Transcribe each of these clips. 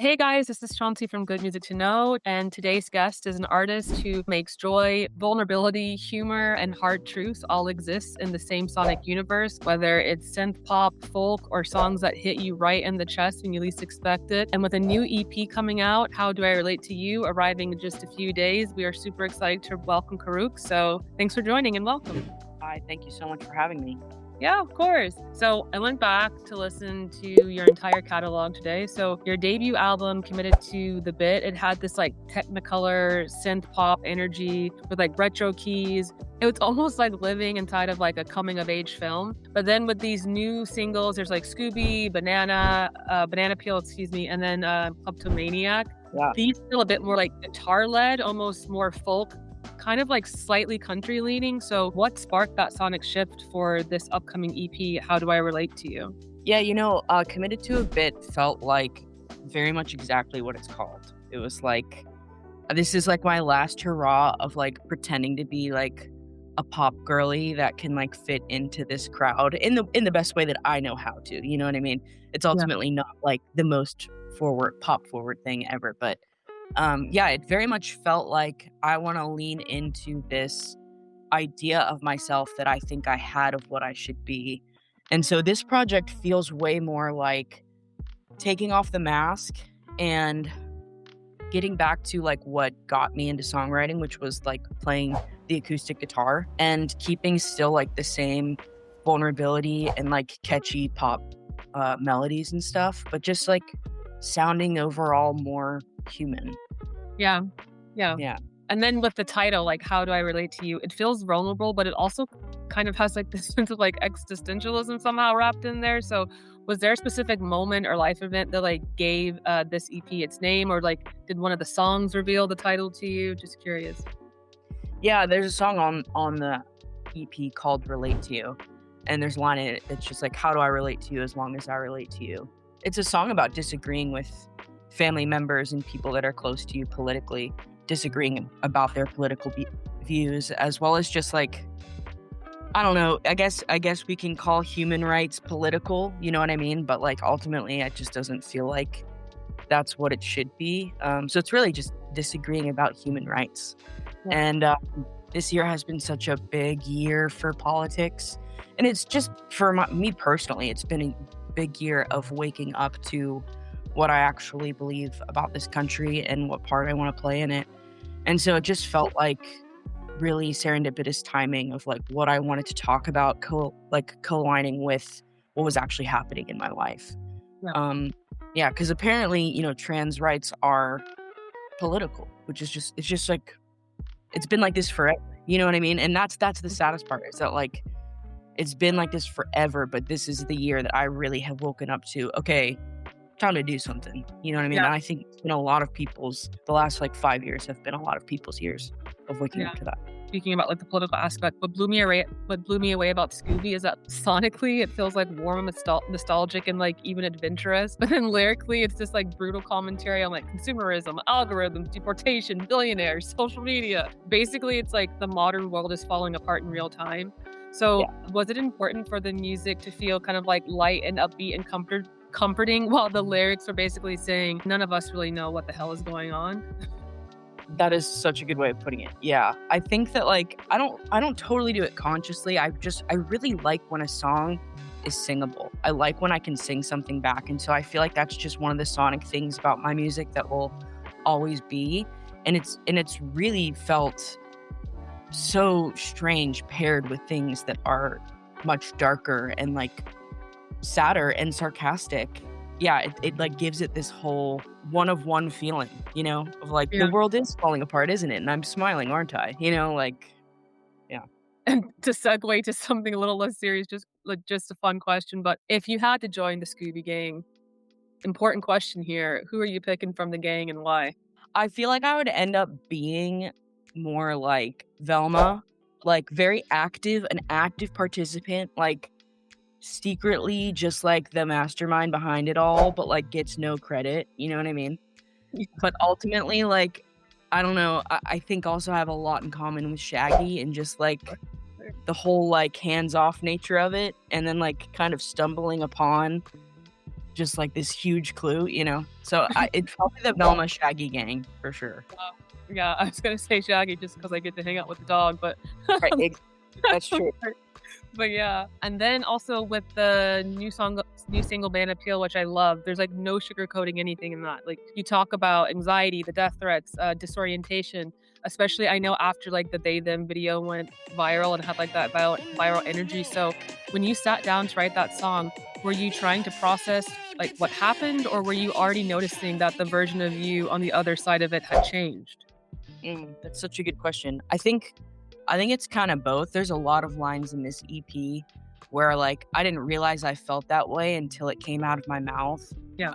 Hey guys, this is Chauncey from Good Music to Know, and today's guest is an artist who makes joy, vulnerability, humor, and hard truths all exist in the same sonic universe, whether it's synth pop, folk, or songs that hit you right in the chest when you least expect it. And with a new EP coming out, How Do I Relate to You, arriving in just a few days, we are super excited to welcome Corook. So thanks for joining and welcome. Hi, thank you so much for having me. Yeah, of course. So I went back to listen to your entire catalog today. So your debut album, Committed to the Bit, it had this like technicolor synth pop energy with like retro keys. It was almost like living inside of like a coming of age film. But then with these new singles, there's like Scooby, Banana Peel, excuse me, and then Kleptomaniac. Yeah. These feel a bit more like guitar led, almost more folk, kind of like slightly country leaning. So what sparked that sonic shift for this upcoming EP, How Do I Relate to You? Yeah, Committed to a Bit felt like very much exactly what it's called. It was like, this is like my last hurrah of like pretending to be like a pop girly that can like fit into this crowd in the best way that I know how to. You know what I mean? It's Yeah. ultimately not like the most pop forward thing ever, but yeah, it very much felt like I want to lean into this idea of myself that I think I had of what I should be. And so this project feels way more like taking off the mask and getting back to like what got me into songwriting, which was like playing the acoustic guitar and keeping still like the same vulnerability and like catchy pop melodies and stuff, but just like sounding overall more human. Yeah. Yeah. Yeah. And then with the title, like How Do I Relate to You, it feels vulnerable, but it also kind of has like this sense of like existentialism somehow wrapped in there. So was there a specific moment or life event that like gave this EP its name, or like did one of the songs reveal the title to you? Just curious. Yeah, there's a song on the EP called Relate to You, and there's a line in it that's just like, how do I relate to you as long as I relate to you? It's a song about disagreeing with family members and people that are close to you politically, disagreeing about their political views, as well as just like, I don't know, I guess we can call human rights political, you know what I mean? But like ultimately it just doesn't feel like that's what it should be. So it's really just disagreeing about human rights. Yeah. And this year has been such a big year for politics. And it's just for me personally, it's been a big year of waking up to what I actually believe about this country and what part I want to play in it. And so it just felt like really serendipitous timing of like what I wanted to talk about, co-aligning with what was actually happening in my life. Yeah. Yeah, because apparently, trans rights are political, which is it's just like, it's been like this forever. You know what I mean? And that's the saddest part, is that like, it's been like this forever, but this is the year that I really have woken up to, okay, time to do something. You know what I mean? Yeah. And I think it's been a lot of the last like 5 years have been a lot of people's years of waking up to that. Speaking about like the political aspect, what blew me away about Scooby is that sonically it feels like warm and nostalgic and like even adventurous, but then lyrically it's just like brutal commentary on like consumerism, algorithms, deportation, billionaires, social media. Basically, it's like the modern world is falling apart in real time. So was it important for the music to feel kind of like light and upbeat and comforting, while the lyrics are basically saying none of us really know what the hell is going on? That is such a good way of putting it. Yeah. I think that like I don't totally do it consciously. I really like when a song is singable. I like when I can sing something back. And so I feel like that's just one of the sonic things about my music that will always be. And it's really felt so strange paired with things that are much darker and like sadder and sarcastic. Yeah, it like gives it this whole one of one feeling, of like Yeah. the world is falling apart, isn't it? And I'm smiling, aren't I? Like, yeah. And to segue to something a little less serious, just a fun question, but if you had to join the Scooby Gang, important question here, who are you picking from the gang and why? I feel like I would end up being more like Velma, like very active, an active participant, like secretly just like the mastermind behind it all, but like gets no credit. You know what I mean? But ultimately, like, I don't know. I think also I have a lot in common with Shaggy and just like the whole like hands off nature of it. And then like kind of stumbling upon just like this huge clue, you know? So it's probably the Velma Shaggy gang for sure. Yeah, I was gonna say Shaggy just because I get to hang out with the dog, but Right. That's true. but yeah. And then also with the new single Band Appeal, which I love, there's like no sugarcoating anything in that. Like you talk about anxiety, the death threats, disorientation, especially I know after like the They Them video went viral and had like that viral energy. So when you sat down to write that song, were you trying to process like what happened, or were you already noticing that the version of you on the other side of it had changed? That's such a good question. I think it's kind of both. There's a lot of lines in this EP where like I didn't realize I felt that way until it came out of my mouth. Yeah.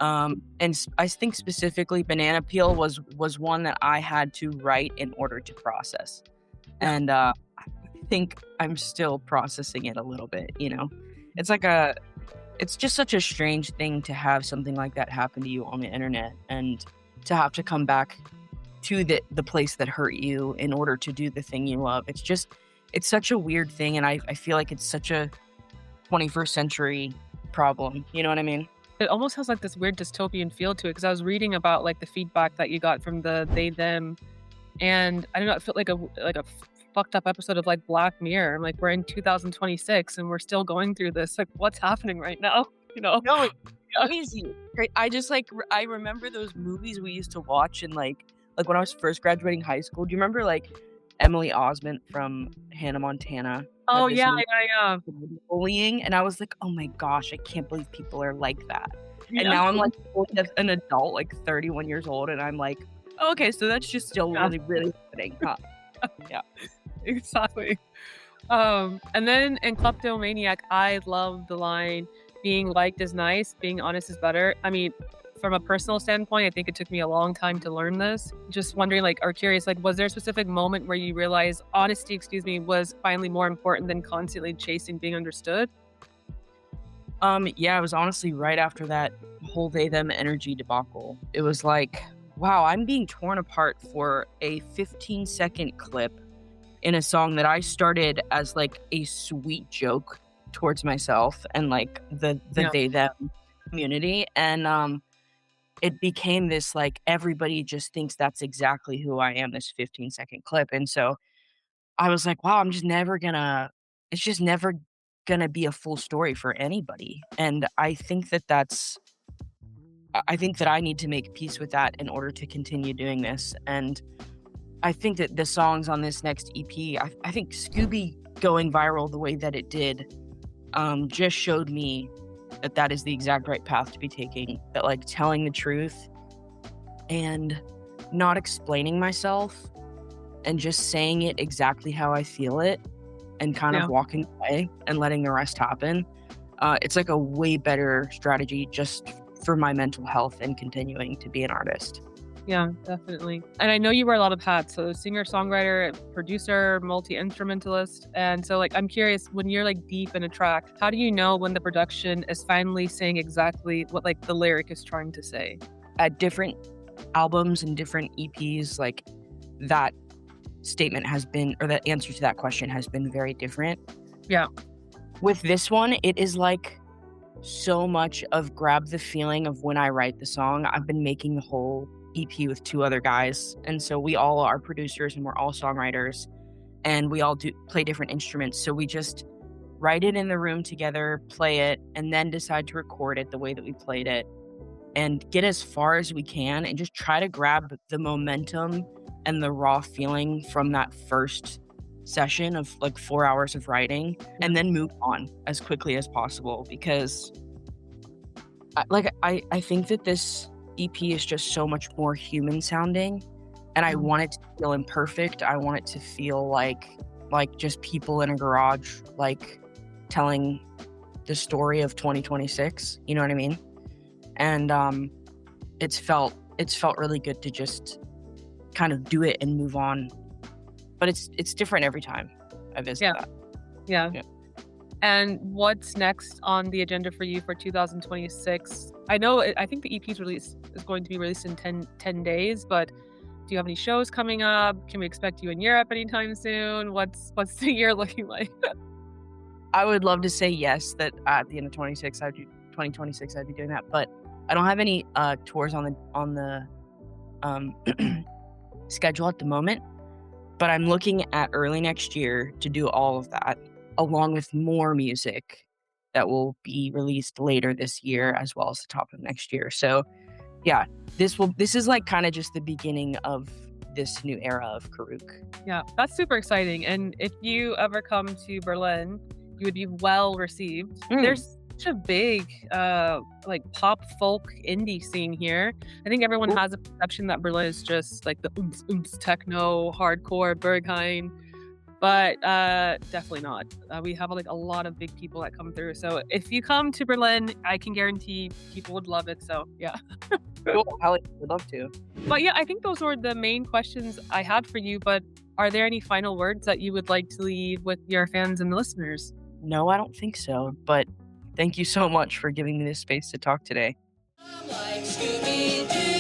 I think specifically Banana Peel was one that I had to write in order to process. And I think I'm still processing it a little bit, you know. It's like it's just such a strange thing to have something like that happen to you on the internet and to have to come back to the place that hurt you in order to do the thing you love. It's such a weird thing, and I feel like it's such a 21st century problem. You know what I mean? It almost has like this weird dystopian feel to it because I was reading about like the feedback that you got from the They Them, and I don't know, it felt like a fucked up episode of like Black Mirror. Like we're in 2026 and we're still going through this. Like what's happening right now? You know? No, it's crazy. Right? I just like I remember those movies we used to watch and like when I was first graduating high school. Do you remember like Emily Osment from Hannah Montana? Oh Had this yeah, movie yeah, bullying, and I was like, oh my gosh, I can't believe people are like that. yeah. And now I'm like an adult, like 31 years old, and I'm like, oh, okay, so that's just still Yeah. really, really happening, huh? Yeah. Exactly. And then in Kleptomaniac, I love the line, being liked is nice, being honest is better. I mean, from a personal standpoint, I think it took me a long time to learn this. Just wondering, like, or curious, like, was there a specific moment where you realized honesty, was finally more important than constantly chasing being understood? Yeah, it was honestly right after that whole they them energy debacle. It was like, wow, I'm being torn apart for a 15-second clip in a song that I started as like a sweet joke towards myself and like the Yeah. they them community, and it became this like everybody just thinks that's exactly who I am, this 15-second clip. And so I was like, wow, it's just never gonna be a full story for anybody. And I think that I need to make peace with that in order to continue doing this. And I think that the songs on this next EP, I think Scooby going viral the way that it did, just showed me that that is the exact right path to be taking. That like telling the truth and not explaining myself and just saying it exactly how I feel it and kind Yeah. of walking away and letting the rest happen. It's like a way better strategy just for my mental health and continuing to be an artist. Yeah, definitely. And I know you wear a lot of hats. So singer, songwriter, producer, multi-instrumentalist. And so like I'm curious, when you're like deep in a track, how do you know when the production is finally saying exactly what like the lyric is trying to say? At different albums and different EPs, like that statement has been, or that answer to that question has been very different. Yeah. With this one, it is like so much of grab the feeling of when I write the song. I've been making the whole EP with two other guys, and so we all are producers and we're all songwriters, and we all play different instruments. So we just write it in the room together, play it, and then decide to record it the way that we played it and get as far as we can and just try to grab the momentum and the raw feeling from that first session of like 4 hours of writing and then move on as quickly as possible, because I think that this EP is just so much more human sounding, and I want it to feel imperfect. I want it to feel like just people in a garage like telling the story of 2026, you know what I mean? And it's felt really good to just kind of do it and move on. But it's different every time I visit that. Yeah. Yeah. And what's next on the agenda for you for 2026? I think the EP's release is going to be released in 10 days, but do you have any shows coming up? Can we expect you in Europe anytime soon? What's the year looking like? I would love to say yes, that at the end of 26 I'd 2026 I'd be doing that, but I don't have any tours on the um, schedule at the moment. But I'm looking at early next year to do all of that, along with more music that will be released later this year as well as the top of next year. So yeah, this is like kind of just the beginning of this new era of Corook. Yeah, that's super exciting. And if you ever come to Berlin, you would be well received. There's such a big like pop folk indie scene here. I think everyone has a perception that Berlin is just like the techno hardcore Berghain, but definitely not. We have like a lot of big people that come through. So if you come to Berlin, I can guarantee people would love it. So yeah. Cool. I would love to. But yeah, I think those were the main questions I had for you. But are there any final words that you would like to leave with your fans and the listeners? No, I don't think so. But thank you so much for giving me this space to talk today. I'm like Scooby-Doo.